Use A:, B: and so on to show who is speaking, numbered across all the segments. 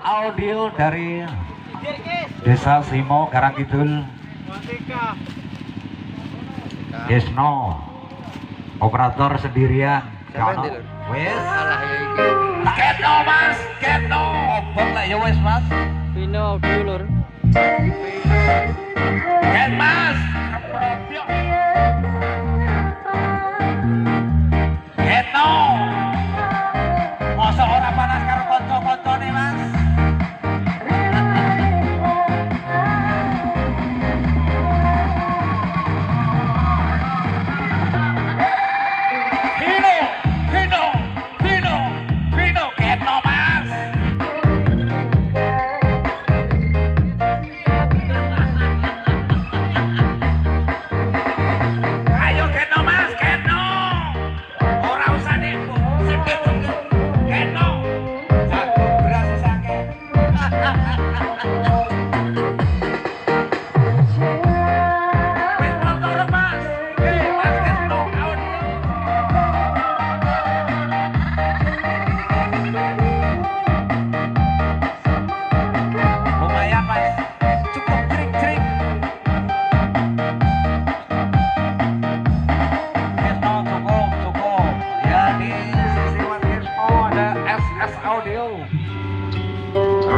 A: Audio dari Desa Simo Karangkidul. Desno operator sendirian. Wes. Ketno Mas, ketno. Obong lek ya wes Mas.
B: Vino Gulur.
A: Ket Mas. Ketno. Mosok ora panas karo kanca-kancane Mas.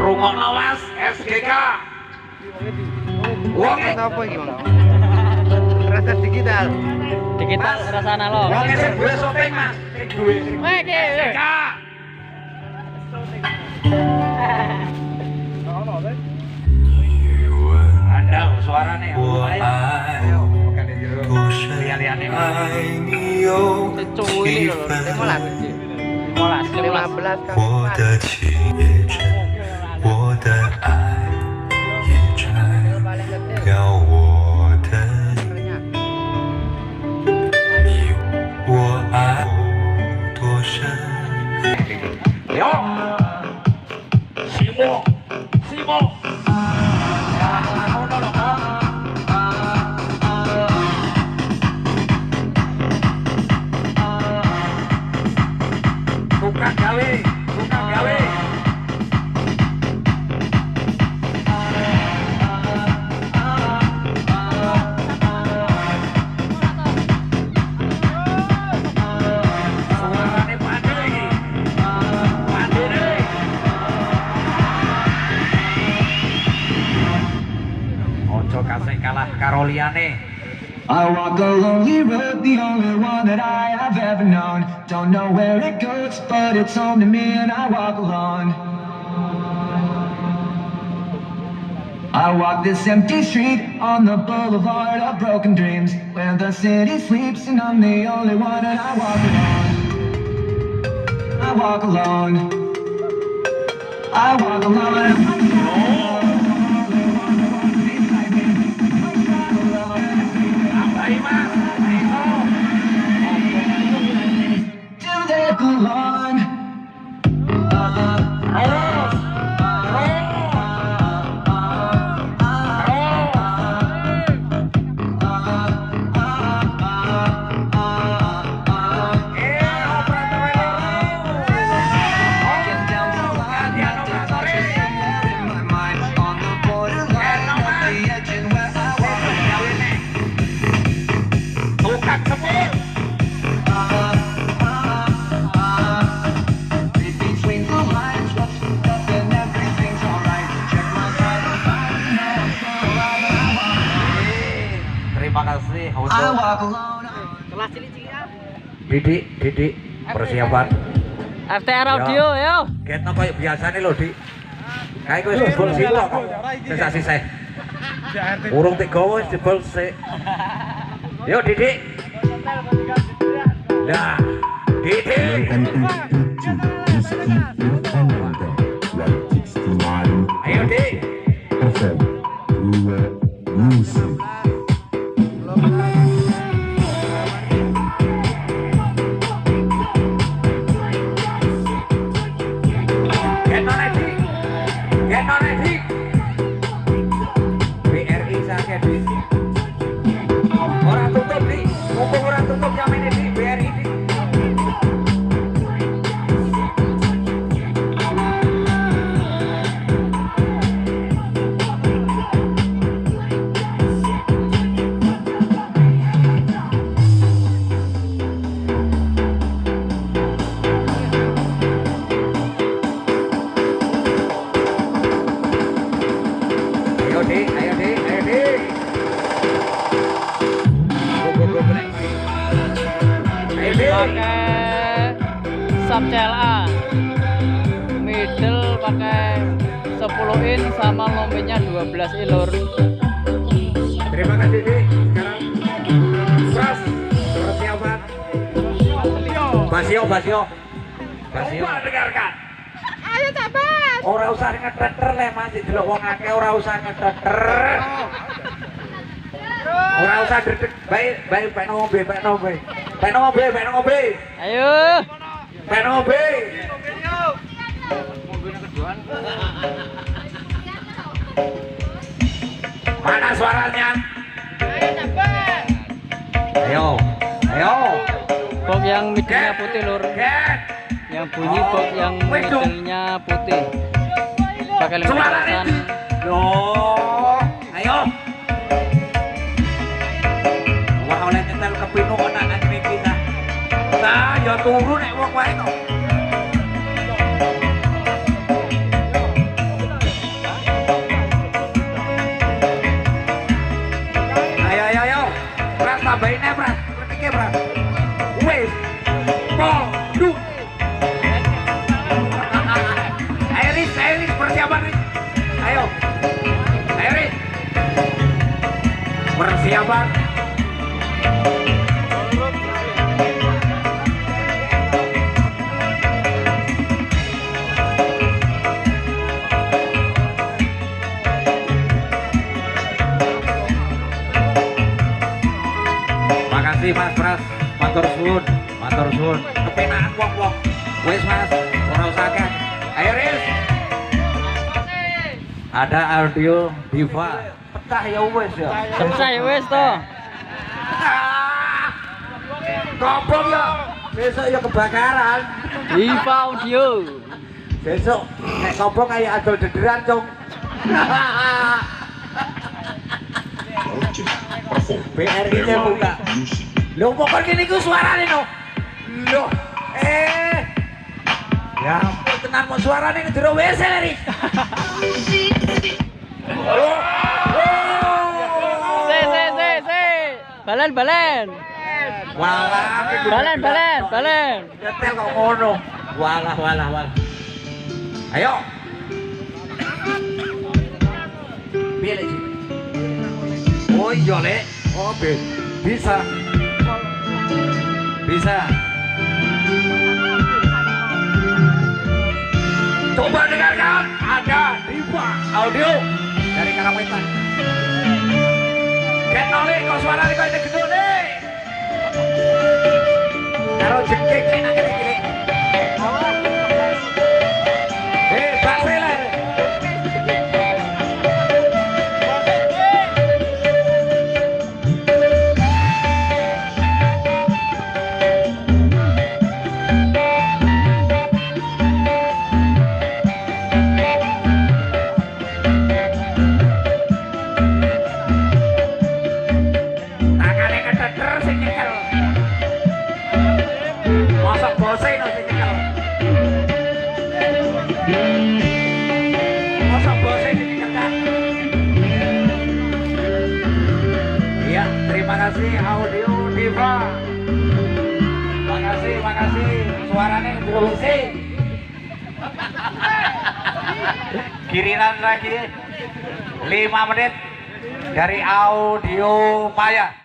A: Rungokno Mas SGK. Wong
B: Apa iki, Bang?
C: Rasa digital.
B: Digital rasa analog.
A: wong sing duwe syuting Mas. Sing duwe.
B: Oke.
A: SGK. Anda suarane. Ayo. Bukan di jero. Lihat-lihane.
B: Cuy lho,
C: 15
D: 我的情也真，我的爱也真，要我的你，我爱多深？
A: Yo. Simo. Tukang gawe. Suarane padu iki. Pandene. Ojo kasih kalah karo liyane.
E: I walk a lonely road, the only one that I have ever known. Don't know where it goes, but it's home to me and I walk alone. I walk this empty street on the boulevard of broken dreams, where the city sleeps and I'm the only one and I walk alone. I walk alone. I walk alone. Do they belong?
A: Terima kasih
E: I
A: untuk
E: walk alone.
B: Kelas cilik-cilik ya.
A: Didik persiapan.
B: FTR audio yo.
A: Ketno koyo biasane lho, Dik. Kae kowe wis jebol sitok kok. Sisa sisih. Urung tik gawa wis jebol sik. Yo Didik. Lah, Didik. Ayo Dik. BRI sakit Dik. Orang tutup Dik. Mumpung orang tutup yang ini Dik, BRI Dik.
B: Sub CLA. Middle pakai 10 in sama lombenya 12 in lur.
A: Terima kasih Di. Sekarang Pras persiapan. Basio. Dengarkan.
C: Ayo sabar.
A: Ora usah ngeteter le Mas, delok wong akeh ora usah ngeteter. Ora usah dedek, bae pek ngombe.
B: Ayo.
A: Pek ngombe. Mana suaranya? Ayo.
B: Box yang middle-nya putih lur. Yang bunyi box yang middle-nya putih. Pakai lem kerasan.
A: Ayo. Wah oleh nyetel kepinu kok nak ngene kita. Nah, ya turu nek wong wae to. Ayo. Pras tambahin Pras. Ketike Pras. Wes. Du. Iris persiapan Riz. Ayo Riz. Persiapan. Makasih Mas Pras, matur suwun. Kepenaan wong. Wes Mas, ora usah akeh. Ayo Riz. Ada audio diva. Pecah ya wes ya.
B: Pecah ya wes toh.
A: Kopong ya. Besok ya kebakaran.
B: Diva audio.
A: Besok nek kopong kayak adol dederan, Cung. BRI-nya buka. Lho pokok gini ku suarane no. Loh. Ya ampun tenan mau suarane ngedero WC Riz.
B: Balen.
A: Walah.
B: Balen.
A: Nyetel kok ngono. Walah. Ayo. Piye Lek? Oh iya Lek. Oh bisa. Coba dengarkan, ada diva audio dari Karawetan. Ket nolih kok suarane kok ini gedhe nih. Karo jengking enak gini. Basile. Terima kasih audio diva. Makasih suaranya berusi. Kirinan lagi 5 menit dari audio Maya.